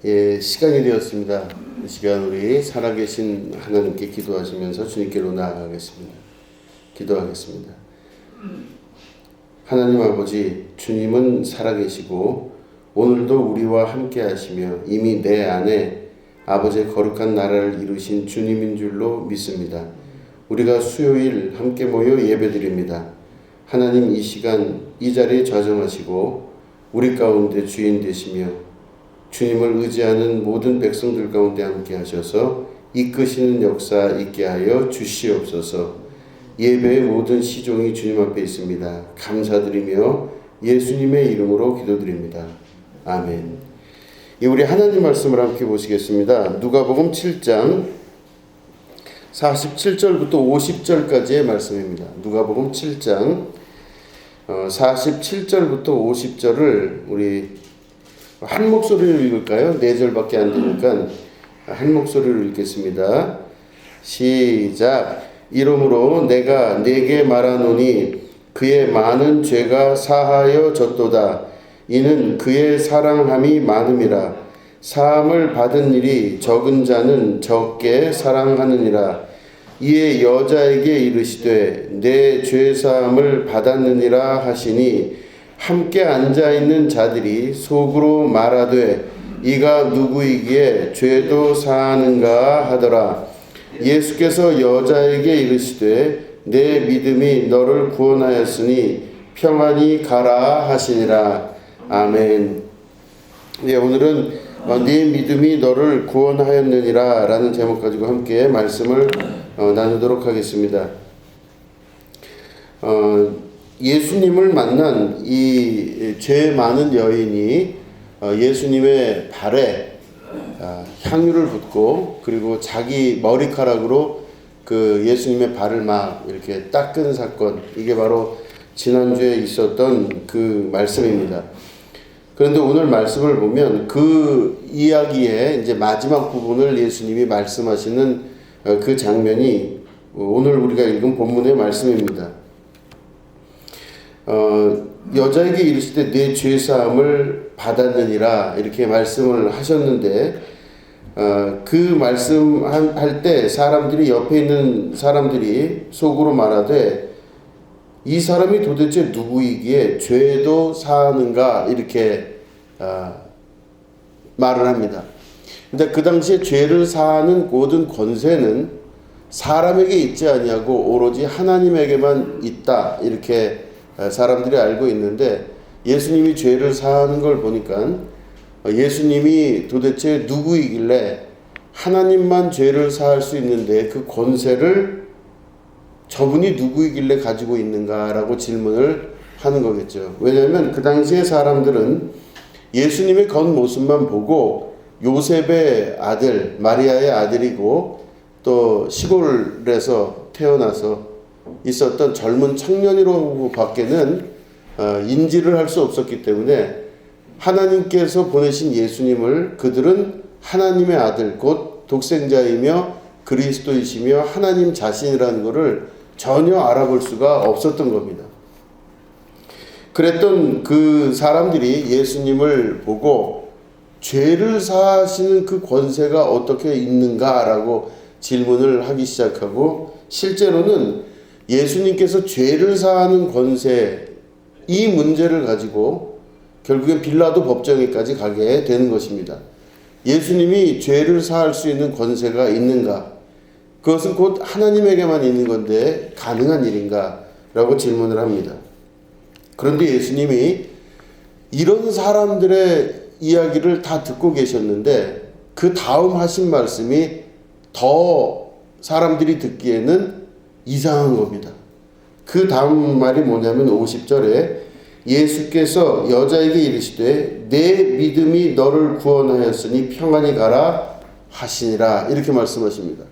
시간이 되었습니다. 이 시간 우리 살아계신 하나님께 기도하시면서 주님께로 나아가겠습니다. 기도하겠습니다. 하나님 아버지, 주님은 살아계시고 오늘도 우리와 함께 하시며 이미 내 안에 아버지의 거룩한 나라를 이루신 주님인 줄로 믿습니다. 우리가 수요일 함께 모여 예배드립니다. 하나님, 이 시간 이 자리에 좌정하시고 우리 가운데 주인 되시며 주님을 의지하는 모든 백성들 가운데 함께 하셔서 이끄시는 역사 있게 하여 주시옵소서. 예배의 모든 시종이 주님 앞에 있습니다. 감사드리며 예수님의 이름으로 기도드립니다. 아멘. 우리 하나님 말씀을 함께 보시겠습니다. 누가복음 7장 47절부터 50절까지의 말씀입니다. 누가복음 7장 47절부터 50절을 우리 한 목소리로 읽을까요? 4절밖에 안 되니까 한 목소리로 읽겠습니다. 시작. 이러므로 내가 네게 말하노니 그의 많은 죄가 사하여 졌도다. 이는 그의 사랑함이 많음이라. 사함을 받은 일이 적은 자는 적게 사랑하느니라. 이에 여자에게 이르시되 내 죄사함을 받았느니라 하시니 함께 앉아있는 자들이 속으로 말하되 이가 누구이기에 죄도 사하는가 하더라. 예수께서 여자에게 이르시되 내 믿음이 너를 구원하였으니 평안히 가라 하시니라. 아멘. 오늘은 네 믿음이 너를 구원하였느니라 라는 제목 가지고 함께 말씀을 나누도록 하겠습니다. 예수님을 만난 이 죄 많은 여인이 예수님의 발에 향유를 붓고 그리고 자기 머리카락으로 그 예수님의 발을 막 이렇게 닦은 사건, 이게 바로 지난주에 있었던 그 말씀입니다. 그런데 오늘 말씀을 보면 그 이야기의 이제 마지막 부분을 예수님이 말씀하시는 그 장면이 오늘 우리가 읽은 본문의 말씀입니다. 여자에게 이르시되 내 죄사함을 받았느니라 이렇게 말씀을 하셨는데 그 말씀할 때 사람들이, 옆에 있는 사람들이 속으로 말하되 이 사람이 도대체 누구이기에 죄도 사하는가 이렇게 말을 합니다. 근데 그 당시에 죄를 사하는 모든 권세는 사람에게 있지 아니하고 오로지 하나님에게만 있다 이렇게 사람들이 알고 있는데, 예수님이 죄를 사하는 걸 보니까 예수님이 도대체 누구이길래 하나님만 죄를 사할 수 있는데 그 권세를 저분이 누구이길래 가지고 있는가라고 질문을 하는 거겠죠. 왜냐하면 그 당시의 사람들은 예수님의 겉모습만 보고 요셉의 아들, 마리아의 아들이고 또 시골에서 태어나서 있었던 젊은 청년으로 밖에는 인지를 할 수 없었기 때문에 하나님께서 보내신 예수님을 그들은 하나님의 아들, 곧 독생자이며 그리스도이시며 하나님 자신이라는 것을 전혀 알아볼 수가 없었던 겁니다. 그랬던 그 사람들이 예수님을 보고 죄를 사하시는 그 권세가 어떻게 있는가라고 질문을 하기 시작하고, 실제로는 예수님께서 죄를 사하는 권세, 이 문제를 가지고 결국엔 빌라도 법정에까지 가게 되는 것입니다. 예수님이 죄를 사할 수 있는 권세가 있는가? 그것은 곧 하나님에게만 있는 건데 가능한 일인가? 라고 질문을 합니다. 그런데 예수님이 이런 사람들의 이야기를 다 듣고 계셨는데 그 다음 하신 말씀이 더 사람들이 듣기에는 이상한 겁니다. 그 다음 말이 뭐냐면 50절에 예수께서 여자에게 이르시되 내 믿음이 너를 구원하였으니 평안히 가라 하시니라 이렇게 말씀하십니다.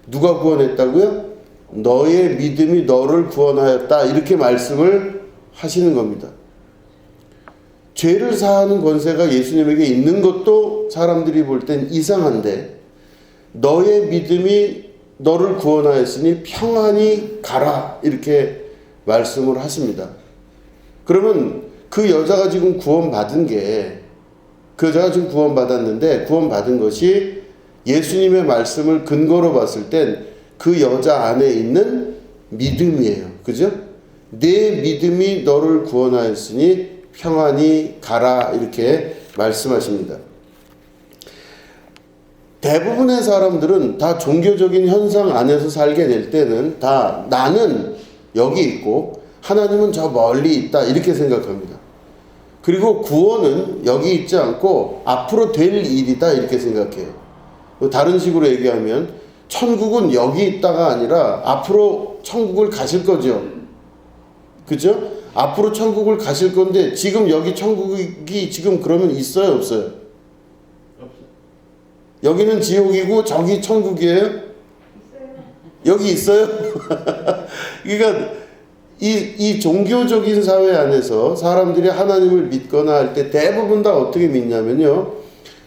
누가 구원했다고요? 너의 믿음이 너를 구원하였다 이렇게 말씀을 하시는 겁니다. 죄를 사하는 권세가 예수님에게 있는 것도 사람들이 볼 땐 이상한데 너의 믿음이 너를 구원하였으니 평안히 가라 이렇게 말씀을 하십니다. 그러면 그 여자가 지금 구원받은 게 그 여자가 지금 구원받았는데 구원받은 것이 예수님의 말씀을 근거로 봤을 땐 그 여자 안에 있는 믿음이에요. 그죠? 내 믿음이 너를 구원하였으니 평안히 가라 이렇게 말씀하십니다. 대부분의 사람들은 다 종교적인 현상 안에서 살게 될 때는 다 나는 여기 있고 하나님은 저 멀리 있다 이렇게 생각합니다. 그리고 구원은 여기 있지 않고 앞으로 될 일이다 이렇게 생각해요. 다른 식으로 얘기하면 천국은 여기 있다가 아니라 앞으로 천국을 가실 거죠. 그죠? 앞으로 천국을 가실 건데 지금 여기 천국이 지금 그러면 있어요 없어요? 여기는 지옥이고 저기 천국이에요? 여기 있어요? 그러니까 이 종교적인 사회 안에서 사람들이 하나님을 믿거나 할 때 대부분 다 어떻게 믿냐면요.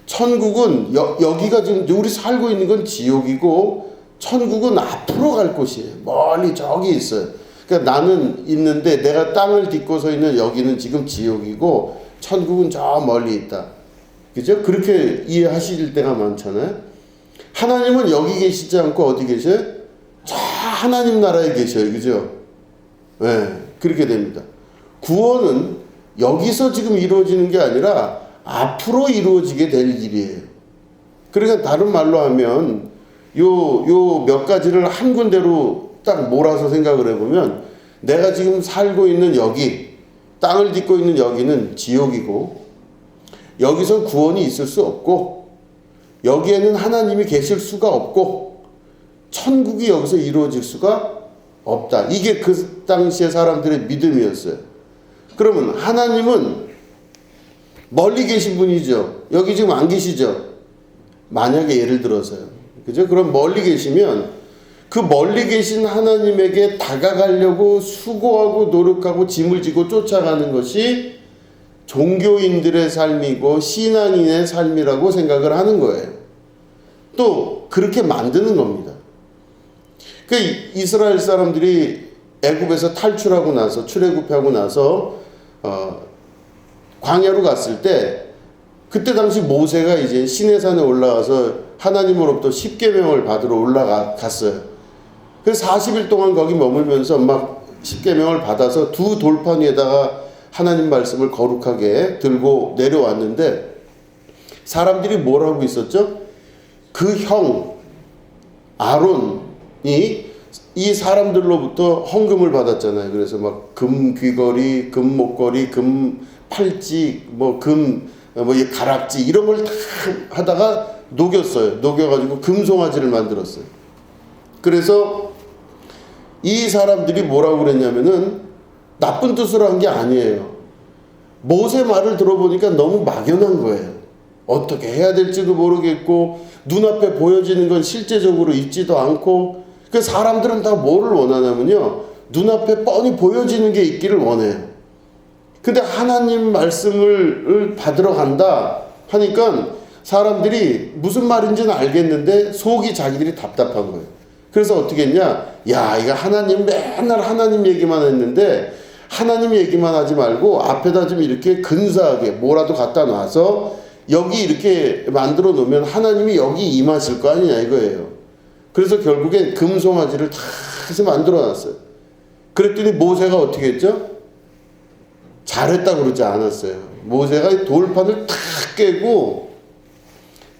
천국은 여기가 지금 우리 살고 있는 건 지옥이고 천국은 앞으로 갈 곳이에요. 멀리 저기 있어요. 그러니까 나는 있는데 내가 땅을 딛고 서 있는 여기는 지금 지옥이고 천국은 저 멀리 있다. 그죠? 그렇게 이해하실 때가 많잖아요. 하나님은 여기 계시지 않고 어디 계셔요? 저 하나님 나라에 계셔요. 그죠? 네, 그렇게 됩니다. 구원은 여기서 지금 이루어지는 게 아니라 앞으로 이루어지게 될 일이에요. 그러니까 다른 말로 하면 요 몇 가지를 한 군데로 딱 몰아서 생각을 해보면 내가 지금 살고 있는 여기 땅을 딛고 있는 여기는 지옥이고 여기서 구원이 있을 수 없고 여기에는 하나님이 계실 수가 없고 천국이 여기서 이루어질 수가 없다. 이게 그 당시의 사람들의 믿음이었어요. 그러면 하나님은 멀리 계신 분이죠. 여기 지금 안 계시죠. 만약에 예를 들어서요. 그죠? 그럼 멀리 계시면 그 멀리 계신 하나님에게 다가가려고 수고하고 노력하고 짐을 지고 쫓아가는 것이 종교인들의 삶이고 신앙인의 삶이라고 생각을 하는 거예요. 또 그렇게 만드는 겁니다. 그 이스라엘 사람들이 애굽에서 탈출하고 나서 출애굽하고 나서 광야로 갔을 때 그때 당시 모세가 이제 시내산에 올라가서 하나님으로부터 십계명을 받으러 올라갔어요. 그래서 40일 동안 거기 머물면서 막 십계명을 받아서 두 돌판 위에다가 하나님 말씀을 거룩하게 들고 내려왔는데 사람들이 뭘 하고 있었죠? 그 형 아론이 이 사람들로부터 헌금을 받았잖아요. 그래서 막 금 귀걸이, 금 목걸이, 금 팔찌, 이 가락지 이런 걸 다 하다가 녹였어요. 녹여가지고 금송아지를 만들었어요. 그래서 이 사람들이 뭐라고 그랬냐면은 나쁜 뜻으로 한 게 아니에요. 모세 말을 들어보니까 너무 막연한 거예요. 어떻게 해야 될지도 모르겠고 눈앞에 보여지는 건 실제적으로 있지도 않고 그 사람들은 다 뭐를 원하냐면요. 눈앞에 뻔히 보여지는 게 있기를 원해요. 근데 하나님 말씀을 받으러 간다 하니까 사람들이 무슨 말인지는 알겠는데 속이 자기들이 답답한 거예요. 그래서 어떻게 했냐? 야, 이거 하나님 맨날 하나님 얘기만 했는데 하나님 얘기만 하지 말고 앞에다 좀 이렇게 근사하게 뭐라도 갖다 놔서 여기 이렇게 만들어 놓으면 하나님이 여기 임하실 거 아니냐 이거예요. 그래서 결국엔 금송아지를 다 해서 만들어 놨어요. 그랬더니 모세가 어떻게 했죠? 잘했다 그러지 않았어요. 모세가 돌판을 탁 깨고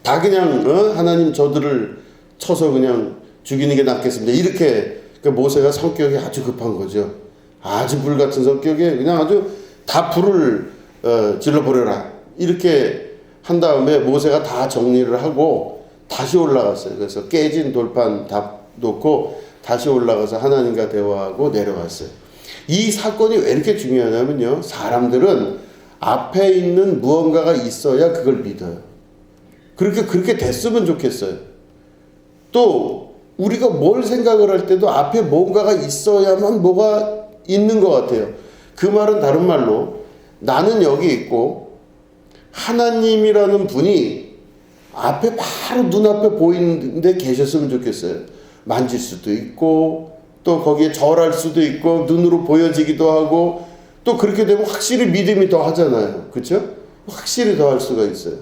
다 그냥 하나님 저들을 쳐서 그냥 죽이는 게 낫겠습니다. 이렇게 모세가 성격이 아주 급한 거죠. 아주 불같은 성격에 그냥 아주 다 불을 질러버려라. 이렇게 한 다음에 모세가 다 정리를 하고 다시 올라갔어요. 그래서 깨진 돌판 다 놓고 다시 올라가서 하나님과 대화하고 내려왔어요. 이 사건이 왜 이렇게 중요하냐면요. 사람들은 앞에 있는 무언가가 있어야 그걸 믿어요. 그렇게 됐으면 좋겠어요. 또 우리가 뭘 생각을 할 때도 앞에 뭔가가 있어야만 뭐가 있는 것 같아요. 그 말은 다른 말로 나는 여기 있고 하나님이라는 분이 앞에 바로 눈앞에 보이는데 계셨으면 좋겠어요. 만질 수도 있고 또 거기에 절할 수도 있고 눈으로 보여지기도 하고 또 그렇게 되면 확실히 믿음이 더 하잖아요. 그렇죠? 확실히 더할 수가 있어요.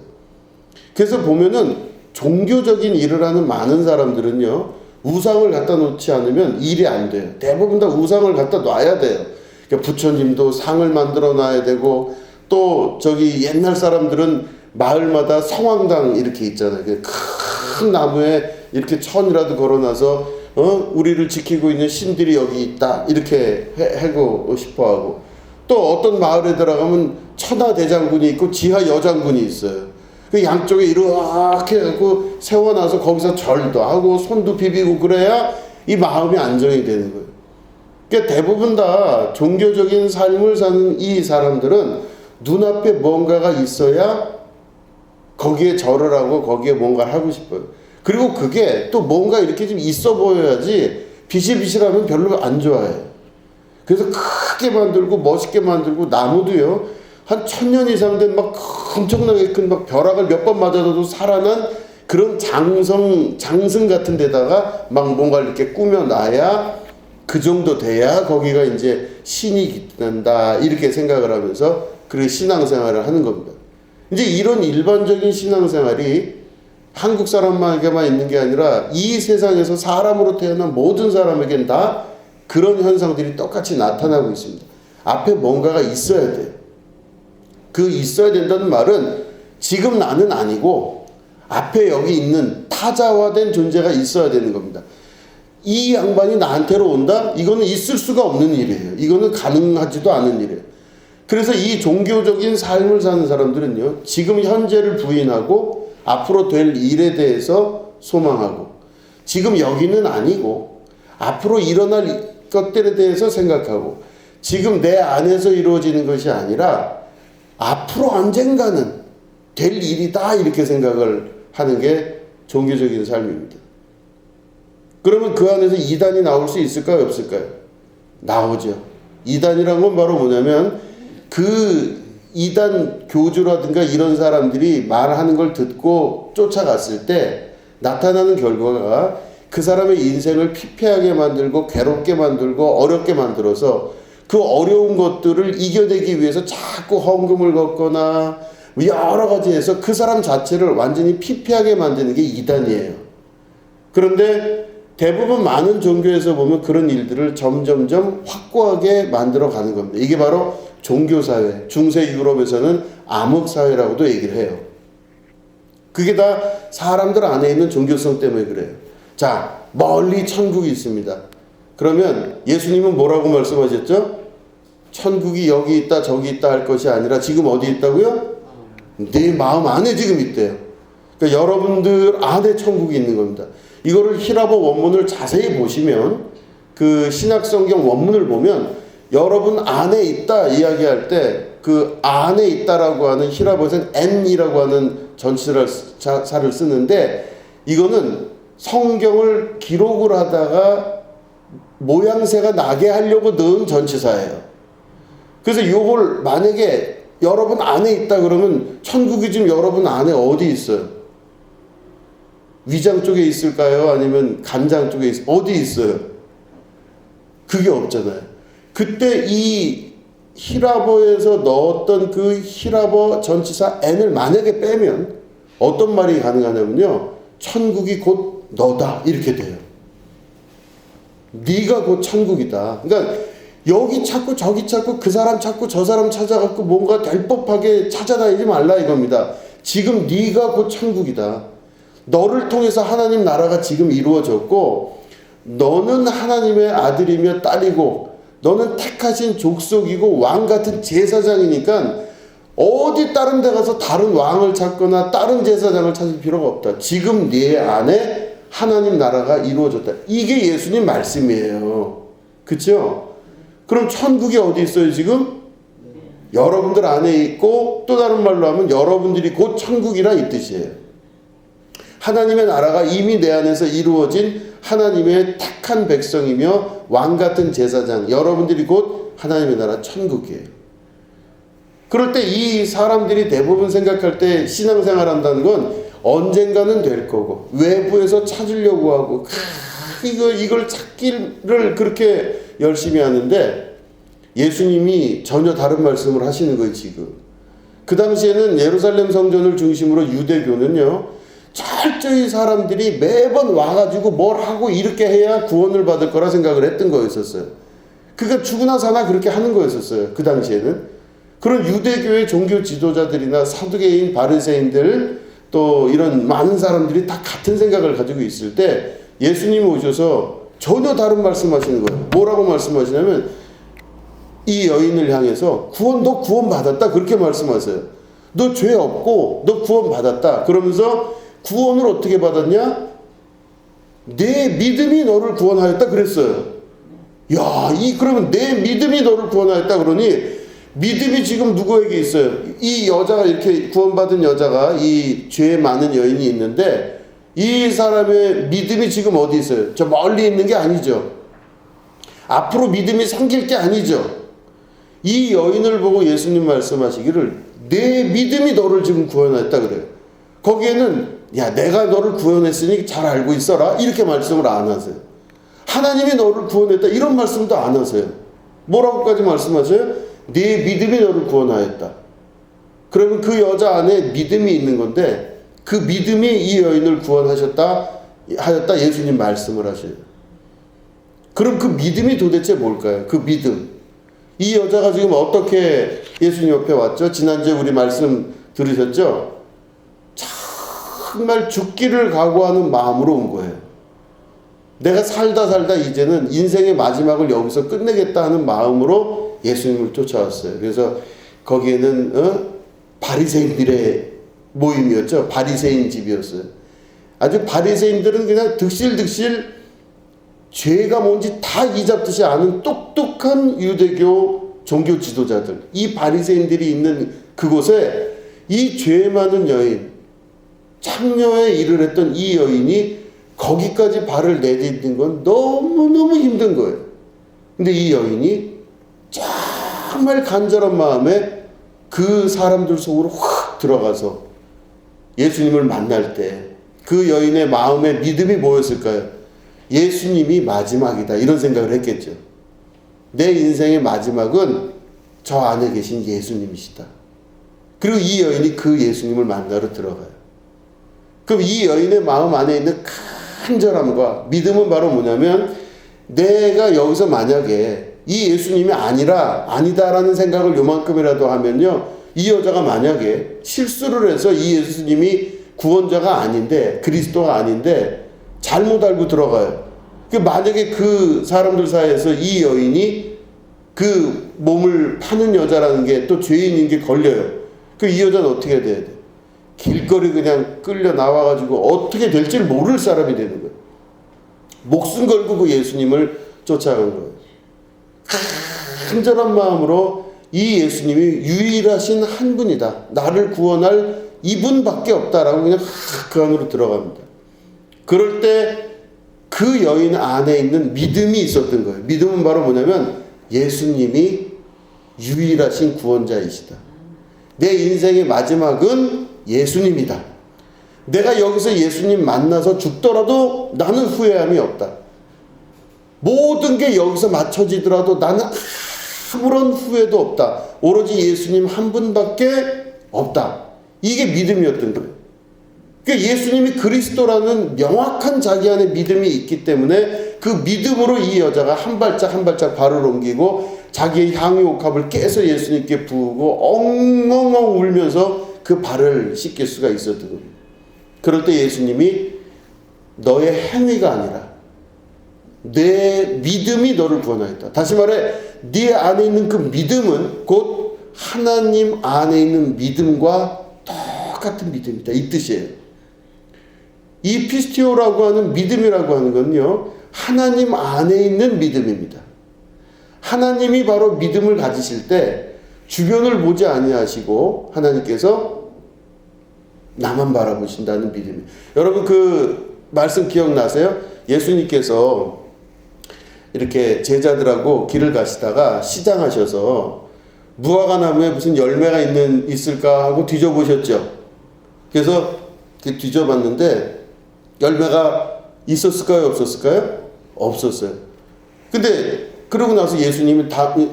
그래서 보면은 종교적인 일을 하는 많은 사람들은요, 우상을 갖다 놓지 않으면 일이 안 돼요. 대부분 다 우상을 갖다 놔야 돼요. 그러니까 부처님도 상을 만들어 놔야 되고, 또 저기 옛날 사람들은 마을마다 성황당 이렇게 있잖아요. 큰 나무에 이렇게 천이라도 걸어놔서 우리를 지키고 있는 신들이 여기 있다 이렇게 하고 싶어하고, 또 어떤 마을에 들어가면 천하 대장군이 있고 지하 여장군이 있어요. 그 양쪽에 이렇게 하고 세워놔서 거기서 절도 하고 손도 비비고 그래야 이 마음이 안정이 되는 거예요. 그러니까 대부분 다 종교적인 삶을 사는 이 사람들은 눈앞에 뭔가가 있어야 거기에 절을 하고 거기에 뭔가를 하고 싶어요. 그리고 그게 또 뭔가 이렇게 좀 있어 보여야지 비실비실하면 별로 안 좋아해요. 그래서 크게 만들고 멋있게 만들고, 나무도요 한 1000년 이상 된 막 엄청나게 큰 막 벼락을 몇 번 맞아도 살아난 그런 장승 같은 데다가 막 뭔가 이렇게 꾸며놔야, 그 정도 돼야 거기가 이제 신이 깃든다 이렇게 생각을 하면서 그렇게 신앙생활을 하는 겁니다. 이제 이런 일반적인 신앙생활이 한국 사람에게만 있는 게 아니라 이 세상에서 사람으로 태어난 모든 사람에겐 다 그런 현상들이 똑같이 나타나고 있습니다. 앞에 뭔가가 있어야 돼요. 그 있어야 된다는 말은 지금 나는 아니고 앞에 여기 있는 타자화된 존재가 있어야 되는 겁니다. 이 양반이 나한테로 온다? 이거는 있을 수가 없는 일이에요. 이거는 가능하지도 않은 일이에요. 그래서 이 종교적인 삶을 사는 사람들은요, 지금 현재를 부인하고 앞으로 될 일에 대해서 소망하고, 지금 여기는 아니고 앞으로 일어날 것들에 대해서 생각하고, 지금 내 안에서 이루어지는 것이 아니라 앞으로 언젠가는 될 일이다 이렇게 생각을 하는 게 종교적인 삶입니다. 그러면 그 안에서 이단이 나올 수 있을까요, 없을까요? 나오죠. 이단이란 건 바로 뭐냐면, 그 이단 교주라든가 이런 사람들이 말하는 걸 듣고 쫓아갔을 때 나타나는 결과가 그 사람의 인생을 피폐하게 만들고 괴롭게 만들고 어렵게 만들어서 그 어려운 것들을 이겨내기 위해서 자꾸 헌금을 걷거나 여러 가지 해서 그 사람 자체를 완전히 피폐하게 만드는 게 이단이에요. 그런데 대부분 많은 종교에서 보면 그런 일들을 점점점 확고하게 만들어 가는 겁니다. 이게 바로 종교사회, 중세 유럽에서는 암흑사회라고도 얘기를 해요. 그게 다 사람들 안에 있는 종교성 때문에 그래요. 자, 멀리 천국이 있습니다. 그러면 예수님은 뭐라고 말씀하셨죠? 천국이 여기 있다 저기 있다 할 것이 아니라 지금 어디 있다고요? 내 마음 안에 지금 있대요. 그러니까 여러분들 안에 천국이 있는 겁니다. 이거를 히라보 원문을 자세히 보시면, 그 신약성경 원문을 보면 여러분 안에 있다 이야기할 때 그 안에 있다라고 하는 히라보에서는 n이라고 하는 전치사를 쓰는데, 이거는 성경을 기록을 하다가 모양새가 나게 하려고 넣은 전치사예요. 그래서 이걸 만약에 여러분 안에 있다 그러면 천국이 지금 여러분 안에 어디 있어요? 위장 쪽에 있을까요? 아니면 간장 쪽에 어디 있어요? 그게 없잖아요. 그때 이 히라보에서 넣었던 그 히라보 전치사 n을 만약에 빼면 어떤 말이 가능하냐면요, 천국이 곧 너다 이렇게 돼요. 네가 곧 천국이다. 그러니까 여기 찾고 저기 찾고 그 사람 찾고 저 사람 찾아갖고 뭔가 될 법하게 찾아다니지 말라 이겁니다. 지금 네가 곧 천국이다. 너를 통해서 하나님 나라가 지금 이루어졌고, 너는 하나님의 아들이며 딸이고, 너는 택하신 족속이고 왕 같은 제사장이니까 어디 다른 데 가서 다른 왕을 찾거나 다른 제사장을 찾을 필요가 없다. 지금 네 안에 하나님 나라가 이루어졌다. 이게 예수님 말씀이에요. 그렇죠? 그럼 천국이 어디 있어요 지금? 여러분들 안에 있고, 또 다른 말로 하면 여러분들이 곧 천국이라 이 뜻이에요. 하나님의 나라가 이미 내 안에서 이루어진 하나님의 택한 백성이며 왕같은 제사장, 여러분들이 곧 하나님의 나라 천국이에요. 그럴 때 이 사람들이 대부분 생각할 때 신앙생활 한다는 건 언젠가는 될 거고, 외부에서 찾으려고 하고 이걸 찾기를 그렇게 열심히 하는데, 예수님이 전혀 다른 말씀을 하시는 거예요 지금. 그 당시에는 예루살렘 성전을 중심으로 유대교는요, 철저히 사람들이 매번 와가지고 뭘 하고 이렇게 해야 구원을 받을 거라 생각을 했던 거였었어요. 그러니까 죽으나 사나 그렇게 하는 거였었어요. 그 당시에는. 그런 유대교의 종교 지도자들이나 사두개인 바리새인들 또 이런 많은 사람들이 다 같은 생각을 가지고 있을 때 예수님이 오셔서 전혀 다른 말씀하시는 거예요. 뭐라고 말씀하시냐면 이 여인을 향해서 너 구원 받았다 그렇게 말씀하세요. 너 죄 없고 너 구원 받았다. 그러면서 구원을 어떻게 받았냐? 내 믿음이 너를 구원하였다 그랬어요. 야, 그러면 내 믿음이 너를 구원하였다 그러니 믿음이 지금 누구에게 있어요? 이 여자가 이렇게 구원받은 여자가 이 죄 많은 여인이 있는데 이 사람의 믿음이 지금 어디 있어요? 저 멀리 있는 게 아니죠. 앞으로 믿음이 생길 게 아니죠. 이 여인을 보고 예수님 말씀하시기를 내 믿음이 너를 지금 구원했다 그래요. 거기에는 야 내가 너를 구원했으니 잘 알고 있어라 이렇게 말씀을 안 하세요. 하나님이 너를 구원했다 이런 말씀도 안 하세요. 뭐라고까지 말씀하세요? 네 믿음이 너를 구원하였다. 그러면 그 여자 안에 믿음이 있는 건데 그 믿음이 이 여인을 구원하였다 예수님 말씀을 하셔요. 그럼 그 믿음이 도대체 뭘까요? 그 믿음. 이 여자가 지금 어떻게 예수님 옆에 왔죠? 지난주에 우리 말씀 들으셨죠? 정말 죽기를 각오하는 마음으로 온 거예요. 내가 살다 이제는 인생의 마지막을 여기서 끝내겠다 하는 마음으로 예수님을 쫓아왔어요. 그래서 거기에는 바리새인들의 모임이었죠. 바리새인 집이었어요. 아주 바리새인들은 그냥 득실득실 죄가 뭔지 다 이잡듯이 아는 똑똑한 유대교 종교 지도자들. 이 바리새인들이 있는 그곳에 이 죄 많은 여인, 창녀에 일을 했던 이 여인이 거기까지 발을 내딛는 건 너무너무 힘든 거예요. 근데 이 여인이 정말 간절한 마음에 그 사람들 속으로 확 들어가서 예수님을 만날 때 그 여인의 마음에 믿음이 뭐였을까요? 예수님이 마지막이다 이런 생각을 했겠죠. 내 인생의 마지막은 저 안에 계신 예수님이시다. 그리고 이 여인이 그 예수님을 만나러 들어가요. 그럼 이 여인의 마음 안에 있는 간절함과 믿음은 바로 뭐냐면 내가 여기서 만약에 이 예수님이 아니다라는 생각을 요만큼이라도 하면요, 이 여자가 만약에 실수를 해서 이 예수님이 구원자가 아닌데 그리스도가 아닌데 잘못 알고 들어가요. 만약에 그 사람들 사이에서 이 여인이 그 몸을 파는 여자라는 게 또 죄인인 게 걸려요. 이 여자는 어떻게 돼야 돼? 길거리 그냥 끌려 나와가지고 어떻게 될지 모를 사람이 되는 거예요. 목숨 걸고 그 예수님을 쫓아간 거예요. 간절한 마음으로 이 예수님이 유일하신 한 분이다. 나를 구원할 이분밖에 없다라고 그냥 그 안으로 들어갑니다. 그럴 때 그 여인 안에 있는 믿음이 있었던 거예요. 믿음은 바로 뭐냐면 예수님이 유일하신 구원자이시다. 내 인생의 마지막은 예수님이다. 내가 여기서 예수님 만나서 죽더라도 나는 후회함이 없다. 모든 게 여기서 맞춰지더라도 나는 아무런 후회도 없다. 오로지 예수님 한 분밖에 없다. 이게 믿음이었던 거예요. 그러니까 예수님이 그리스도라는 명확한 자기 안에 믿음이 있기 때문에 그 믿음으로 이 여자가 한 발짝 한 발짝 발을 옮기고 자기의 향유 옥합을 깨서 예수님께 부으고 엉엉엉 울면서 그 발을 씻길 수가 있었던 겁니다. 그럴 때 예수님이 너의 행위가 아니라 내 믿음이 너를 구원하였다. 다시 말해 네 안에 있는 그 믿음은 곧 하나님 안에 있는 믿음과 똑같은 믿음이다. 이 뜻이에요. 이 피스티오라고 하는 믿음이라고 하는 건요, 하나님 안에 있는 믿음입니다. 하나님이 바로 믿음을 가지실 때 주변을 보지 아니하시고 하나님께서 나만 바라보신다는 믿음이에요. 여러분 그 말씀 기억나세요? 예수님께서 이렇게 제자들하고 길을 가시다가 시장하셔서 무화과 나무에 무슨 열매가 있을까 하고 뒤져보셨죠. 그래서 뒤져봤는데 열매가 있었을까요? 없었을까요? 없었어요. 근데 그러고 나서 예수님이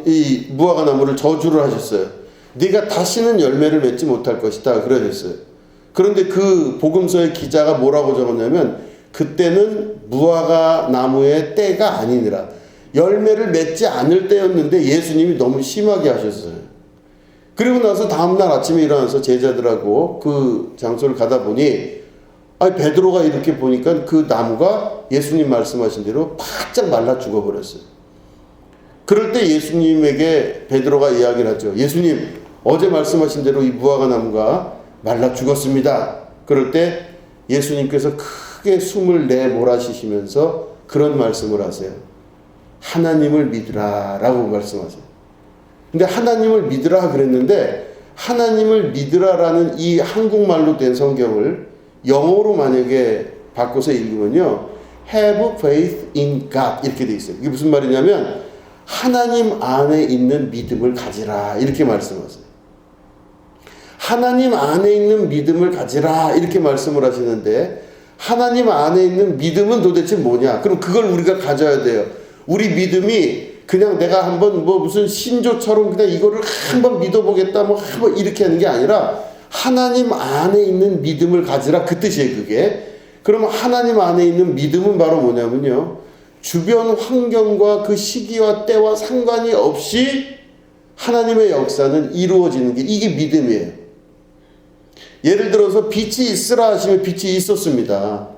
이 무화과 나무를 저주를 하셨어요. 네가 다시는 열매를 맺지 못할 것이다 그러셨어요. 그런데 그 복음서의 기자가 뭐라고 적었냐면 그때는 무화과 나무의 때가 아니니라. 열매를 맺지 않을 때였는데 예수님이 너무 심하게 하셨어요. 그리고 나서 다음날 아침에 일어나서 제자들하고 그 장소를 가다 보니 베드로가 이렇게 보니까 그 나무가 예수님 말씀하신 대로 바짝 말라 죽어버렸어요. 그럴 때 예수님에게 베드로가 이야기를 하죠. 예수님, 어제 말씀하신 대로 이 무화과 나무가 말라 죽었습니다. 그럴 때 예수님께서 크게 숨을 내몰아쉬시면서 그런 말씀을 하세요. 하나님을 믿으라 라고 말씀하세요. 근데 하나님을 믿으라 그랬는데 하나님을 믿으라라는 이 한국말로 된 성경을 영어로 만약에 바꿔서 읽으면요, have faith in God 이렇게 돼 있어요. 이게 무슨 말이냐면 하나님 안에 있는 믿음을 가지라 이렇게 말씀하세요. 하나님 안에 있는 믿음을 가지라 이렇게 말씀을 하시는데 하나님 안에 있는 믿음은 도대체 뭐냐? 그럼 그걸 우리가 가져야 돼요. 우리 믿음이 그냥 내가 한번 무슨 신조처럼 그냥 이거를 한번 믿어보겠다 한번 이렇게 하는 게 아니라 하나님 안에 있는 믿음을 가지라 그 뜻이에요. 그게. 그러면 하나님 안에 있는 믿음은 바로 뭐냐면요, 주변 환경과 그 시기와 때와 상관이 없이 하나님의 역사는 이루어지는 게 이게 믿음이에요. 예를 들어서 빛이 있으라 하시면 빛이 있었습니다.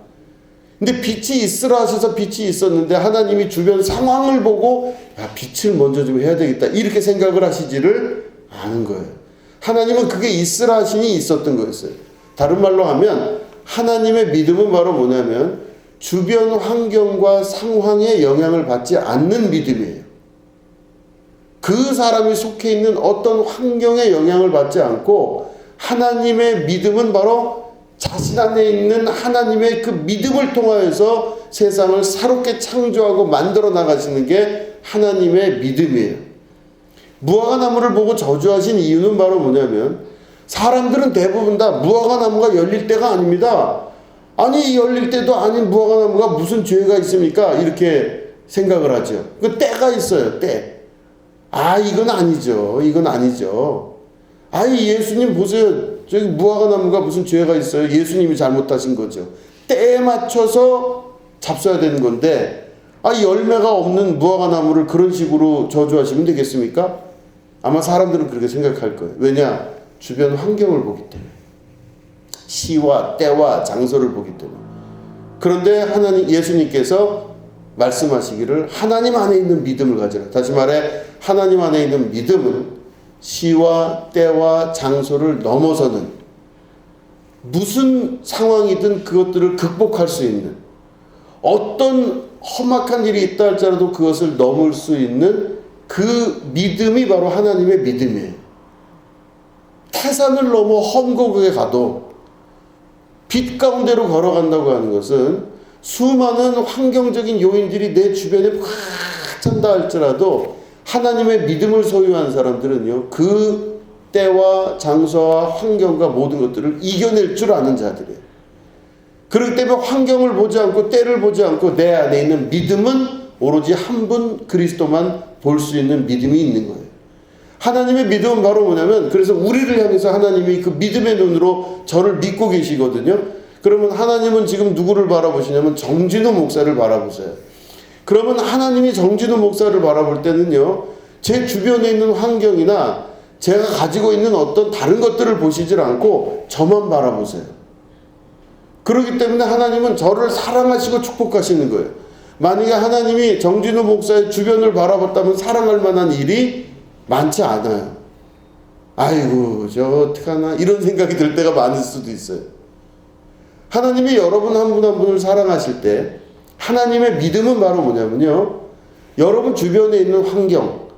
근데 빛이 있으라 하셔서 빛이 있었는데 하나님이 주변 상황을 보고 빛을 먼저 좀 해야 되겠다 이렇게 생각을 하시지를 않은 거예요. 하나님은 그게 있으라 하시니 있었던 거였어요. 다른 말로 하면 하나님의 믿음은 바로 뭐냐면 주변 환경과 상황에 영향을 받지 않는 믿음이에요. 그 사람이 속해 있는 어떤 환경에 영향을 받지 않고 하나님의 믿음은 바로 자신 안에 있는 하나님의 그 믿음을 통하여서 세상을 새롭게 창조하고 만들어 나가시는 게 하나님의 믿음이에요. 무화과 나무를 보고 저주하신 이유는 바로 뭐냐면 사람들은 대부분 다 무화과 나무가 열릴 때가 아닙니다. 아니 열릴 때도 아닌 무화과 나무가 무슨 죄가 있습니까? 이렇게 생각을 하죠. 그 때가 있어요. 때. 이건 아니죠. 이건 아니죠. 예수님 보세요. 저기 무화과 나무가 무슨 죄가 있어요? 예수님이 잘못하신 거죠. 때에 맞춰서 잡숴야 되는 건데 열매가 없는 무화과 나무를 그런 식으로 저주하시면 되겠습니까? 아마 사람들은 그렇게 생각할 거예요. 왜냐? 주변 환경을 보기 때문에. 시와 때와 장소를 보기 때문에. 그런데 예수님께서 말씀하시기를 하나님 안에 있는 믿음을 가지라. 다시 말해 하나님 안에 있는 믿음은 시와 때와 장소를 넘어서는 무슨 상황이든 그것들을 극복할 수 있는 어떤 험악한 일이 있다 할지라도 그것을 넘을 수 있는 그 믿음이 바로 하나님의 믿음이에요. 태산을 넘어 험곡에 가도 빛 가운데로 걸어간다고 하는 것은 수많은 환경적인 요인들이 내 주변에 꽉 찬다 할지라도 하나님의 믿음을 소유한 사람들은요, 그 때와 장소와 환경과 모든 것들을 이겨낼 줄 아는 자들이에요. 그렇기 때문에 환경을 보지 않고 때를 보지 않고 내 안에 있는 믿음은 오로지 한 분 그리스도만 볼 수 있는 믿음이 있는 거예요. 하나님의 믿음은 바로 뭐냐면 그래서 우리를 향해서 하나님이 그 믿음의 눈으로 저를 믿고 계시거든요. 그러면 하나님은 지금 누구를 바라보시냐면 정진우 목사를 바라보세요. 그러면 하나님이 정진우 목사를 바라볼 때는요, 제 주변에 있는 환경이나 제가 가지고 있는 어떤 다른 것들을 보시질 않고 저만 바라보세요. 그렇기 때문에 하나님은 저를 사랑하시고 축복하시는 거예요. 만약에 하나님이 정진우 목사의 주변을 바라봤다면 사랑할 만한 일이 많지 않아요. 아이고 저 어떡하나 이런 생각이 들 때가 많을 수도 있어요. 하나님이 여러분 한 분 한 분을 사랑하실 때 하나님의 믿음은 바로 뭐냐면요, 여러분 주변에 있는 환경,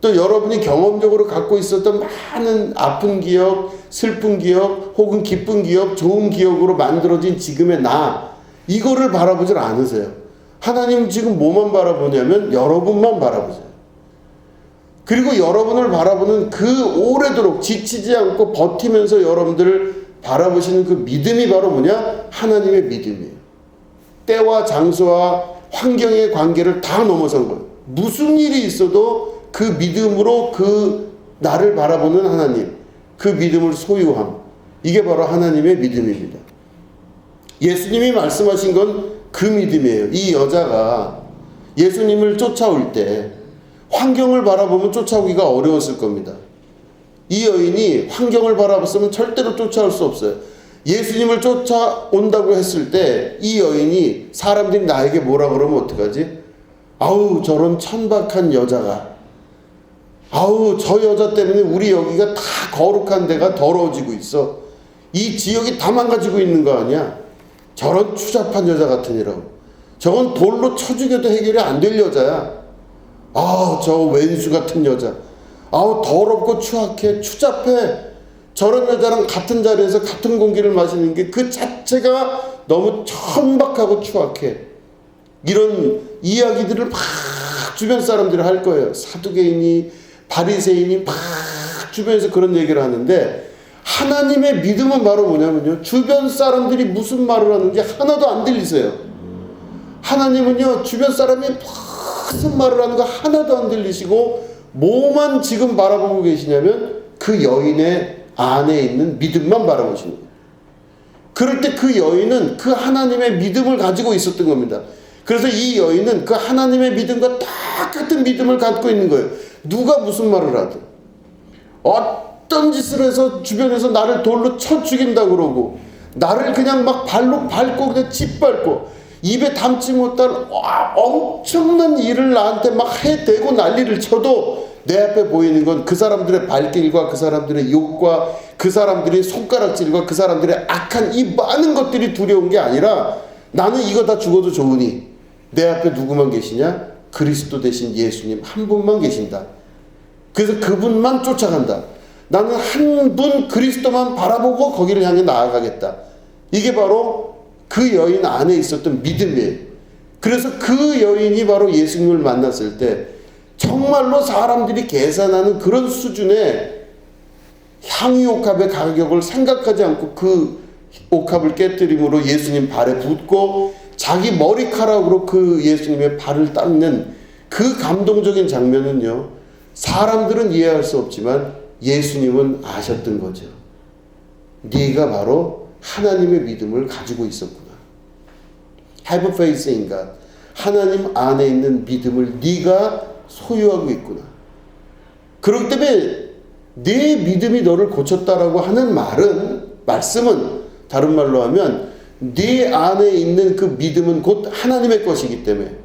또 여러분이 경험적으로 갖고 있었던 많은 아픈 기억, 슬픈 기억, 혹은 기쁜 기억, 좋은 기억으로 만들어진 지금의 나, 이거를 바라보질 않으세요. 하나님 지금 뭐만 바라보냐면 여러분만 바라보세요. 그리고 여러분을 바라보는 그 오래도록 지치지 않고 버티면서 여러분들을 바라보시는 그 믿음이 바로 뭐냐? 하나님의 믿음이에요. 때와 장소와 환경의 관계를 다 넘어선 거예요. 무슨 일이 있어도 그 믿음으로 그 나를 바라보는 하나님, 그 믿음을 소유함. 이게 바로 하나님의 믿음입니다. 예수님이 말씀하신 건 그 믿음이에요. 이 여자가 예수님을 쫓아올 때 환경을 바라보면 쫓아오기가 어려웠을 겁니다. 이 여인이 환경을 바라봤으면 절대로 쫓아올 수 없어요. 예수님을 쫓아온다고 했을 때 이 여인이 사람들이 나에게 뭐라 그러면 어떡하지? 아우, 저런 천박한 여자가, 아우, 저 여자 때문에 우리 여기가 다 거룩한 데가 더러워지고 있어. 이 지역이 다 망가지고 있는 거 아니야? 저런 추잡한 여자 같으니라고. 저건 돌로 쳐 죽여도 해결이 안 될 여자야. 아우, 저 왼수 같은 여자. 아우, 더럽고 추악해, 추잡해. 저런 여자랑 같은 자리에서 같은 공기를 마시는 게 그 자체가 너무 천박하고 추악해. 이런 이야기들을 막 주변 사람들이 할 거예요. 사두개인이, 바리새인이 막 주변에서 그런 얘기를 하는데, 하나님의 믿음은 바로 뭐냐면요, 주변 사람들이 무슨 말을 하는지 하나도 안 들리세요. 하나님은요, 주변 사람이 무슨 말을 하는 거 하나도 안 들리시고 뭐만 지금 바라보고 계시냐면 그 여인의 안에 있는 믿음만 바라보시는 거예요. 그럴 때 그 여인은 그 하나님의 믿음을 가지고 있었던 겁니다. 그래서 이 여인은 그 하나님의 믿음과 똑같은 믿음을 갖고 있는 거예요. 누가 무슨 말을 하든, 어떤 짓을 해서 주변에서 나를 돌로 쳐 죽인다고 그러고, 나를 그냥 막 발로 밟고 그냥 짓밟고, 입에 담지 못할 엄청난 일을 나한테 막 해대고 난리를 쳐도 내 앞에 보이는 건 그 사람들의 발길과 그 사람들의 욕과 그 사람들의 손가락질과 그 사람들의 악한 이 많은 것들이 두려운 게 아니라, 나는 이거 다 죽어도 좋으니 내 앞에 누구만 계시냐? 그리스도 대신 예수님 한 분만 계신다. 그래서 그분만 쫓아간다. 나는 한 분 그리스도만 바라보고 거기를 향해 나아가겠다. 이게 바로 그 여인 안에 있었던 믿음이에요. 그래서 그 여인이 바로 예수님을 만났을 때 정말로 사람들이 계산하는 그런 수준의 향유옥합의 가격을 생각하지 않고 그 옥합을 깨뜨림으로 예수님 발에 붓고 자기 머리카락으로 그 예수님의 발을 닦는 그 감동적인 장면은요, 사람들은 이해할 수 없지만 예수님은 아셨던 거죠. 네가 바로 하나님의 믿음을 가지고 있었구나. Have faith in God. 하나님 안에 있는 믿음을 네가 소유하고 있구나. 그렇기 때문에 내 믿음이 너를 고쳤다라고 하는 말씀은 다른 말로 하면 네 안에 있는 그 믿음은 곧 하나님의 것이기 때문에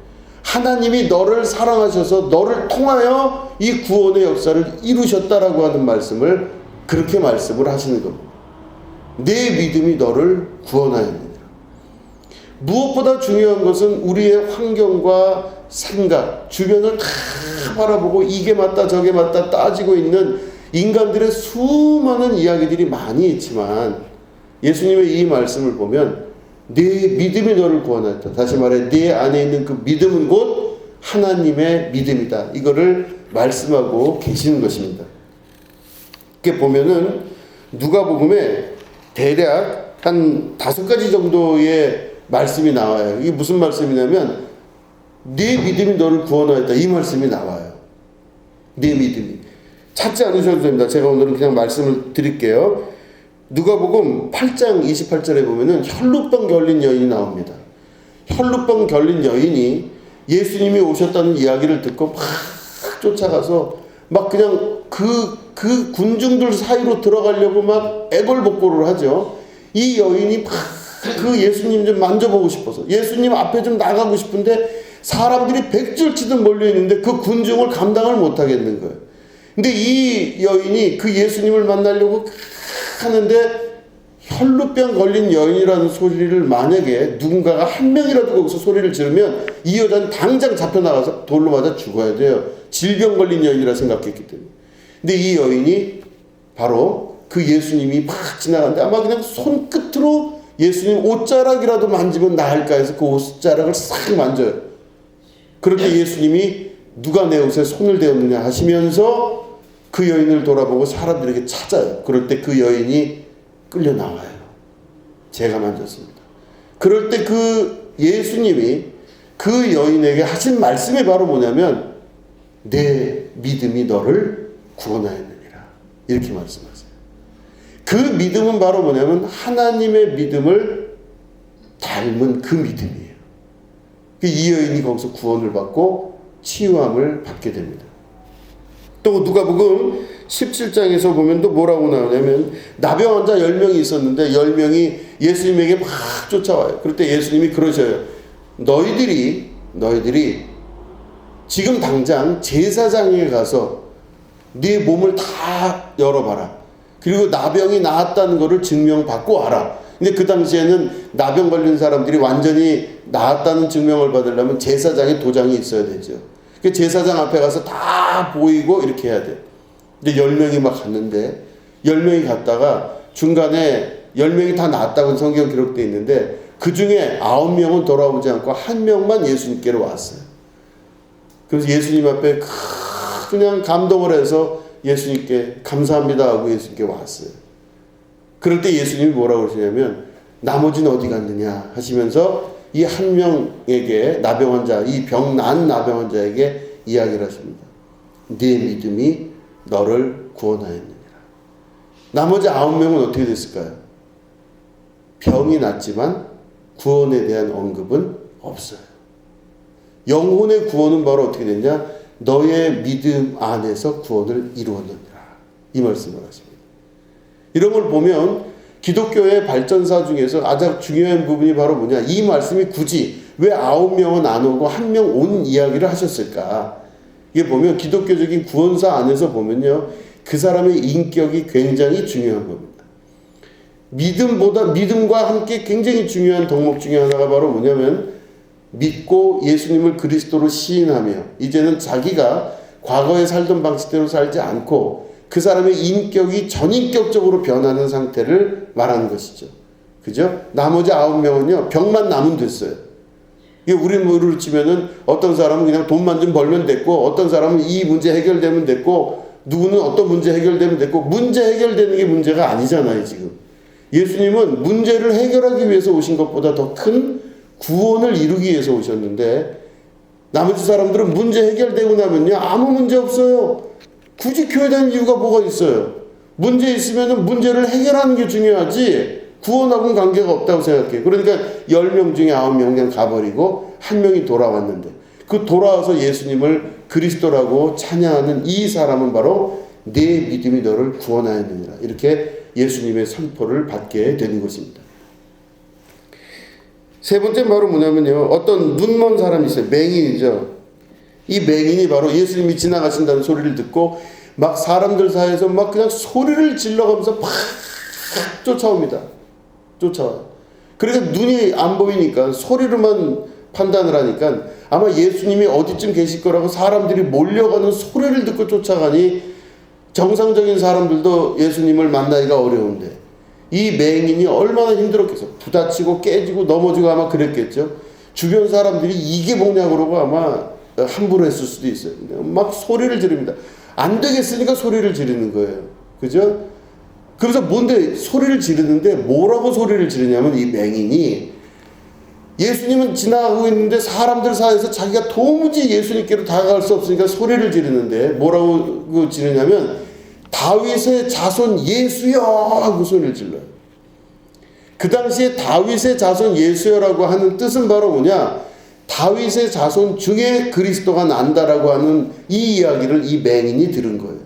하나님이 너를 사랑하셔서 너를 통하여 이 구원의 역사를 이루셨다라고 하는 말씀을, 그렇게 말씀을 하시는 겁니다. 내 믿음이 너를 구원하였느니라. 무엇보다 중요한 것은 우리의 환경과 생각, 주변을 다 바라보고 이게 맞다 저게 맞다 따지고 있는 인간들의 수많은 이야기들이 많이 있지만, 예수님의 이 말씀을 보면 네 믿음이 너를 구원하였다. 다시 말해 네 안에 있는 그 믿음은 곧 하나님의 믿음이다. 이거를 말씀하고 계시는 것입니다. 이렇게 보면은 누가복음에 대략 한 5가지 정도의 말씀이 나와요. 이게 무슨 말씀이냐면 네 믿음이 너를 구원하였다, 이 말씀이 나와요. 네 믿음이. 찾지 않으셔도 됩니다. 제가 오늘은 그냥 말씀을 드릴게요. 누가복음 8장 28절에 보면은 혈루병 결린 여인이 나옵니다. 혈루병 결린 여인이 예수님이 오셨다는 이야기를 듣고 막 쫓아가서 막 그냥 그 군중들 사이로 들어가려고 막 애걸복걸을 하죠. 이 여인이 막 그 예수님 좀 만져보고 싶어서 예수님 앞에 좀 나가고 싶은데 사람들이 백줄치듯 몰려있는데 그 군중을 감당을 못하겠는 거예요. 근데 이 여인이 그 예수님을 만나려고 하는데 혈루병 걸린 여인이라는 소리를 만약에 누군가가 한 명이라도 거기서 소리를 지르면 이 여자는 당장 잡혀나가서 돌로 맞아 죽어야 돼요. 질병 걸린 여인이라 생각했기 때문에. 근데 이 여인이 바로 그 예수님이 막 지나가는데 아마 그냥 손끝으로 예수님 옷자락이라도 만지면 나을까 해서 그 옷자락을 싹 만져요. 그럴 때 예수님이 누가 내 옷에 손을 대었느냐 하시면서 그 여인을 돌아보고 사람들에게 찾아요. 그럴 때 그 여인이 끌려 나와요. 제가 만졌습니다. 그럴 때 그 예수님이 그 여인에게 하신 말씀이 바로 뭐냐면 내 믿음이 너를 구원하였느니라. 이렇게 말씀하세요. 그 믿음은 바로 뭐냐면 하나님의 믿음을 닮은 그 믿음이에요. 이 여인이 거기서 구원을 받고 치유함을 받게 됩니다. 또 누가복음 17장에서 보면 또 뭐라고 나오냐면 나병 환자 10명이 있었는데 10명이 예수님에게 막 쫓아와요. 그럴 때 예수님이 그러셔요. 너희들이 지금 당장 제사장에 가서 네 몸을 다 열어봐라. 그리고 나병이 나았다는 것을 증명받고 와라. 근데 그 당시에는 나병 걸린 사람들이 완전히 나았다는 증명을 받으려면 제사장의 도장이 있어야 되죠. 그 제사장 앞에 가서 다 보이고 이렇게 해야 돼요. 근데 10명이 막 갔는데 10명이 갔다가 중간에 10명이 다 나았다고 성경 기록되어 있는데 그 중에 9명은 돌아오지 않고 1명만 예수님께로 왔어요. 그래서 예수님 앞에 그냥 감동을 해서 예수님께 감사합니다 하고 예수님께 왔어요. 그럴 때 예수님이 뭐라고 그러시냐면 나머지는 어디 갔느냐 하시면서 이 1명에게 나병 환자, 이 병 난 나병 환자에게 이야기를 하십니다. 네 믿음이 너를 구원하였느니라. 나머지 9명은 어떻게 됐을까요? 병이 났지만 구원에 대한 언급은 없어요. 영혼의 구원은 바로 어떻게 됐냐? 너의 믿음 안에서 구원을 이루었느니라. 이 말씀을 하십니다. 이런 걸 보면 기독교의 발전사 중에서 가장 중요한 부분이 바로 뭐냐? 이 말씀이 굳이 왜 9명은 안 오고 1명 온 이야기를 하셨을까? 이게 보면 기독교적인 구원사 안에서 보면요. 그 사람의 인격이 굉장히 중요한 겁니다. 믿음과 함께 굉장히 중요한 덕목 중에 하나가 바로 뭐냐면 믿고 예수님을 그리스도로 시인하며 이제는 자기가 과거에 살던 방식대로 살지 않고 그 사람의 인격이 전인격적으로 변하는 상태를 말하는 것이죠. 그죠? 나머지 9명은요, 병만 나면 됐어요. 이게 우리 물으로 치면은 어떤 사람은 그냥 돈만 좀 벌면 됐고, 어떤 사람은 이 문제 해결되면 됐고, 누구는 어떤 문제 해결되면 됐고, 문제 해결되는 게 문제가 아니잖아요, 지금. 예수님은 문제를 해결하기 위해서 오신 것보다 더 큰 구원을 이루기 위해서 오셨는데, 나머지 사람들은 문제 해결되고 나면요, 아무 문제 없어요. 굳이 교회 다니는 이유가 뭐가 있어요? 문제 있으면 문제를 해결하는 게 중요하지 구원하고는 관계가 없다고 생각해요. 그러니까 10명 중에 9명 그냥 가버리고 1명이 돌아왔는데 그 돌아와서 예수님을 그리스도라고 찬양하는 이 사람은 바로 내 믿음이 너를 구원하였느니라. 이렇게 예수님의 선포를 받게 되는 것입니다. 세 번째 바로 뭐냐면요. 어떤 눈먼 사람이 있어요. 맹인이죠. 이 맹인이 바로 예수님이 지나가신다는 소리를 듣고 막 사람들 사이에서 막 그냥 소리를 질러가면서 팍 쫓아옵니다. 쫓아와요. 그러니까 눈이 안 보이니까 소리로만 판단을 하니까 아마 예수님이 어디쯤 계실 거라고 사람들이 몰려가는 소리를 듣고 쫓아가니 정상적인 사람들도 예수님을 만나기가 어려운데 이 맹인이 얼마나 힘들었겠어. 부다치고 깨지고 넘어지고 아마 그랬겠죠. 주변 사람들이 이게 뭐냐 그러고 아마 함부로 했을 수도 있어요. 막 소리를 지릅니다. 안 되겠으니까 소리를 지르는 거예요. 그죠? 그래서 뭔데 소리를 지르는데 뭐라고 소리를 지르냐면 이 맹인이 예수님은 지나가고 있는데 사람들 사이에서 자기가 도무지 예수님께로 다가갈 수 없으니까 소리를 지르는데 뭐라고 지르냐면 다윗의 자손 예수여 하고 소리를 질러요. 그 당시에 다윗의 자손 예수여라고 하는 뜻은 바로 뭐냐? 다윗의 자손 중에 그리스도가 난다라고 하는 이 이야기를 이 맹인이 들은 거예요.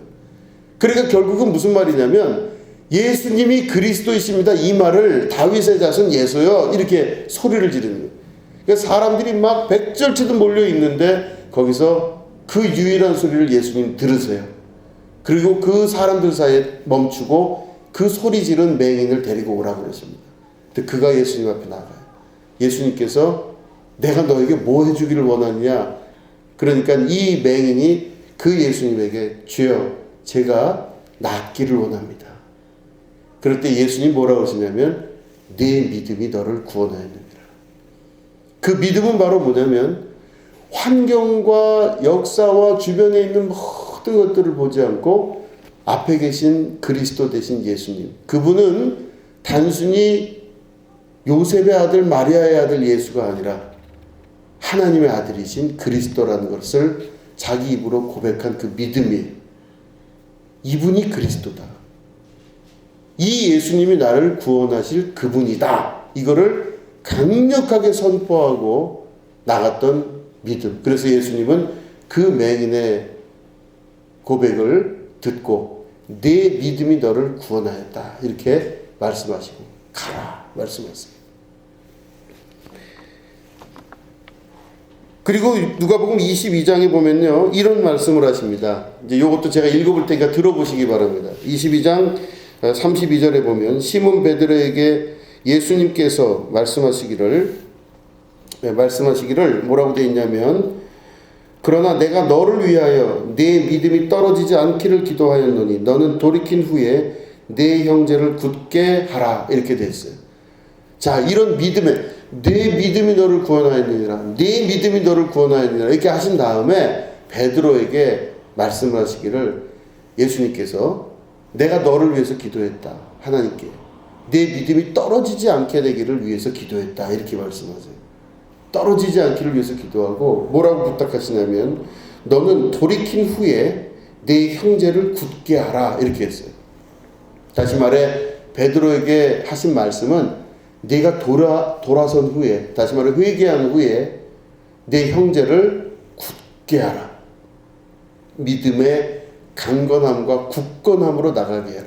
그러니까 결국은 무슨 말이냐면 예수님이 그리스도이십니다. 이 말을 다윗의 자손 예수여 이렇게 소리를 지르는 거예요. 그러니까 사람들이 막 백절치도 몰려 있는데 거기서 그 유일한 소리를 예수님 들으세요. 그리고 그 사람들 사이에 멈추고 그 소리 지른 맹인을 데리고 오라고 그러십니다. 근데 그가 예수님 앞에 나가요. 예수님께서 내가 너에게 뭐 해주기를 원하느냐? 그러니까 이 맹인이 그 예수님에게 주여 제가 낫기를 원합니다. 그럴 때 예수님 뭐라고 하시냐면 네 믿음이 너를 구원하였느니라. 그 믿음은 바로 뭐냐면 환경과 역사와 주변에 있는 모든 것들을 보지 않고 앞에 계신 그리스도 되신 예수님, 그분은 단순히 요셉의 아들 마리아의 아들 예수가 아니라 하나님의 아들이신 그리스도라는 것을 자기 입으로 고백한 그 믿음이에요. 이분이 그리스도다. 이 예수님이 나를 구원하실 그분이다. 이거를 강력하게 선포하고 나갔던 믿음. 그래서 예수님은 그 맹인의 고백을 듣고 내 믿음이 너를 구원하였다. 이렇게 말씀하시고 가라 말씀하세요. 그리고 누가복음 22장에 보면요, 이런 말씀을 하십니다. 이제 이것도 제가 읽어볼 테니까 들어보시기 바랍니다. 22장 32절에 보면 시몬 베드로에게 예수님께서 말씀하시기를 뭐라고 되어 있냐면, 그러나 내가 너를 위하여 내 믿음이 떨어지지 않기를 기도하였노니 너는 돌이킨 후에 내 형제를 굳게 하라. 이렇게 되어 있어요. 자, 이런 믿음에 내 믿음이 너를 구원하였느니라, 내 믿음이 너를 구원하였느니라 이렇게 하신 다음에 베드로에게 말씀을 하시기를, 예수님께서 내가 너를 위해서 기도했다. 하나님께 내 믿음이 떨어지지 않게 되기를 위해서 기도했다. 이렇게 말씀하세요. 떨어지지 않기를 위해서 기도하고 뭐라고 부탁하시냐면 너는 돌이킨 후에 내 형제를 굳게 하라. 이렇게 했어요. 다시 말해 베드로에게 하신 말씀은 네가 돌아선 후에, 다시 말해 회개한 후에 내 형제를 굳게 하라. 믿음의 강건함과 굳건함으로 나가게 해라.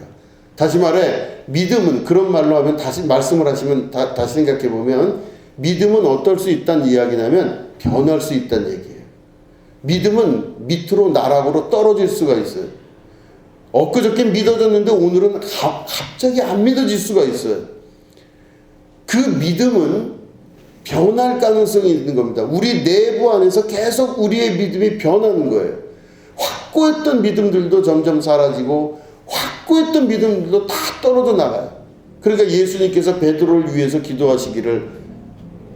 다시 말해 믿음은, 그런 말로 하면 다시 말씀을 하시면 다시 생각해 보면 믿음은 어떨 수 있다는 이야기냐면 변할 수 있다는 얘기예요. 믿음은 밑으로 나락으로 떨어질 수가 있어요. 엊그저께 믿어졌는데 오늘은 갑자기 안 믿어질 수가 있어요. 그 믿음은 변할 가능성이 있는 겁니다. 우리 내부 안에서 계속 우리의 믿음이 변하는 거예요. 확고했던 믿음들도 점점 사라지고 확고했던 믿음들도 다 떨어져 나가요. 그러니까 예수님께서 베드로를 위해서 기도하시기를,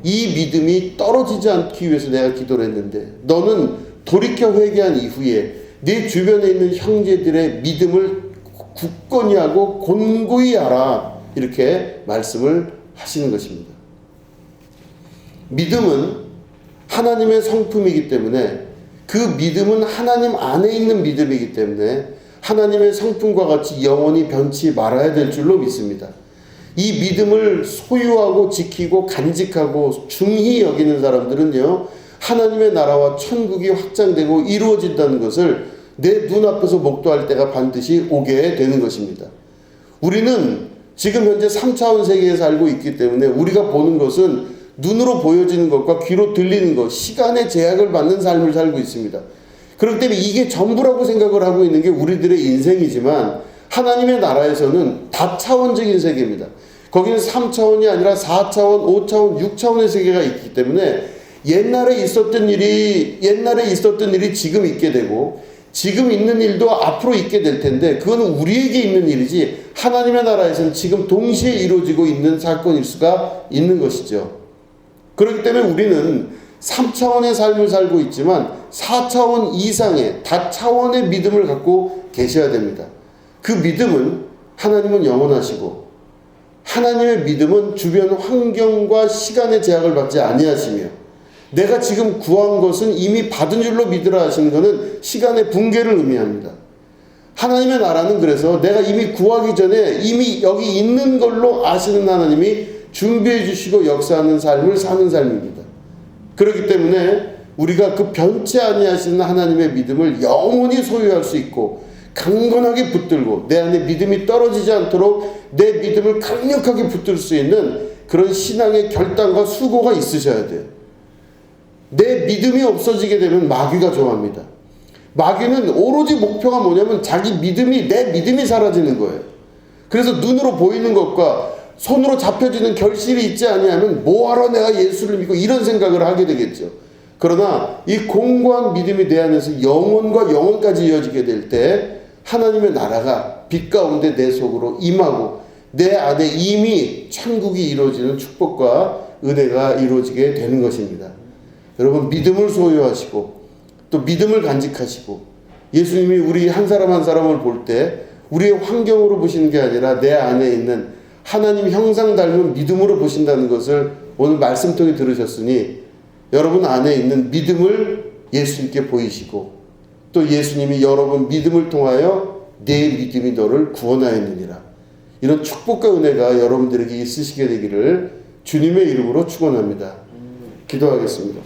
이 믿음이 떨어지지 않기 위해서 내가 기도를 했는데 너는 돌이켜 회개한 이후에 내 주변에 있는 형제들의 믿음을 굳건히 하고 곤고히 하라. 이렇게 말씀을 하시는 것입니다. 믿음은 하나님의 성품이기 때문에, 그 믿음은 하나님 안에 있는 믿음이기 때문에 하나님의 성품과 같이 영원히 변치 말아야 될 줄로 믿습니다. 이 믿음을 소유하고 지키고 간직하고 중히 여기는 사람들은요, 하나님의 나라와 천국이 확장되고 이루어진다는 것을 내 눈앞에서 목도할 때가 반드시 오게 되는 것입니다. 우리는 지금 현재 3차원 세계에 살고 있기 때문에 우리가 보는 것은 눈으로 보여지는 것과 귀로 들리는 것, 시간의 제약을 받는 삶을 살고 있습니다. 그렇기 때문에 이게 전부라고 생각을 하고 있는 게 우리들의 인생이지만 하나님의 나라에서는 다차원적인 세계입니다. 거기는 3차원이 아니라 4차원, 5차원, 6차원의 세계가 있기 때문에 옛날에 있었던 일이 지금 있게 되고 지금 있는 일도 앞으로 있게 될 텐데 그건 우리에게 있는 일이지 하나님의 나라에서는 지금 동시에 이루어지고 있는 사건일 수가 있는 것이죠. 그렇기 때문에 우리는 3차원의 삶을 살고 있지만 4차원 이상의 다차원의 믿음을 갖고 계셔야 됩니다. 그 믿음은 하나님은 영원하시고 하나님의 믿음은 주변 환경과 시간의 제약을 받지 아니하시며 내가 지금 구한 것은 이미 받은 줄로 믿으라 하시는 것은 시간의 붕괴를 의미합니다. 하나님의 나라는 그래서 내가 이미 구하기 전에 이미 여기 있는 걸로 아시는 하나님이 준비해 주시고 역사하는 삶을 사는 삶입니다. 그렇기 때문에 우리가 그 변치 아니하시는 하나님의 믿음을 영원히 소유할 수 있고 강건하게 붙들고 내 안에 믿음이 떨어지지 않도록 내 믿음을 강력하게 붙들 수 있는 그런 신앙의 결단과 수고가 있으셔야 돼요. 내 믿음이 없어지게 되면 마귀가 좋아합니다. 마귀는 오로지 목표가 뭐냐면 내 믿음이 사라지는 거예요. 그래서 눈으로 보이는 것과 손으로 잡혀지는 결실이 있지 아니하면 뭐하러 내가 예수를 믿고 이런 생각을 하게 되겠죠. 그러나 이 공고한 믿음이 내 안에서 영혼과 영혼까지 이어지게 될 때 하나님의 나라가 빛 가운데 내 속으로 임하고 내 안에 이미 천국이 이루어지는 축복과 은혜가 이루어지게 되는 것입니다. 여러분, 믿음을 소유하시고 또 믿음을 간직하시고 예수님이 우리 한 사람 한 사람을 볼 때 우리의 환경으로 보시는 게 아니라 내 안에 있는 하나님 형상 닮은 믿음으로 보신다는 것을 오늘 말씀 통해 들으셨으니 여러분 안에 있는 믿음을 예수님께 보이시고 또 예수님이 여러분 믿음을 통하여 내 믿음이 너를 구원하였느니라. 이런 축복과 은혜가 여러분들에게 있으시게 되기를 주님의 이름으로 축원합니다. 기도하겠습니다.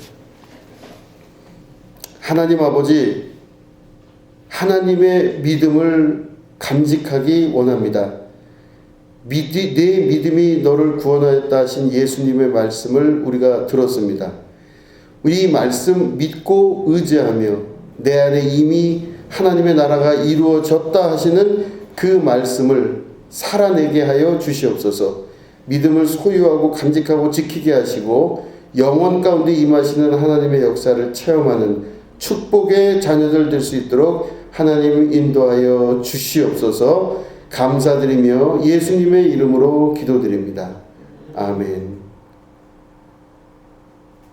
하나님 아버지, 하나님의 믿음을 간직하기 원합니다. 내 믿음이 너를 구원하였다 하신 예수님의 말씀을 우리가 들었습니다. 우리 이 말씀 믿고 의지하며 내 안에 이미 하나님의 나라가 이루어졌다 하시는 그 말씀을 살아내게 하여 주시옵소서. 믿음을 소유하고 간직하고 지키게 하시고 영원 가운데 임하시는 하나님의 역사를 체험하는 축복의 자녀들 될 수 있도록 하나님 인도하여 주시옵소서. 감사드리며 예수님의 이름으로 기도드립니다. 아멘.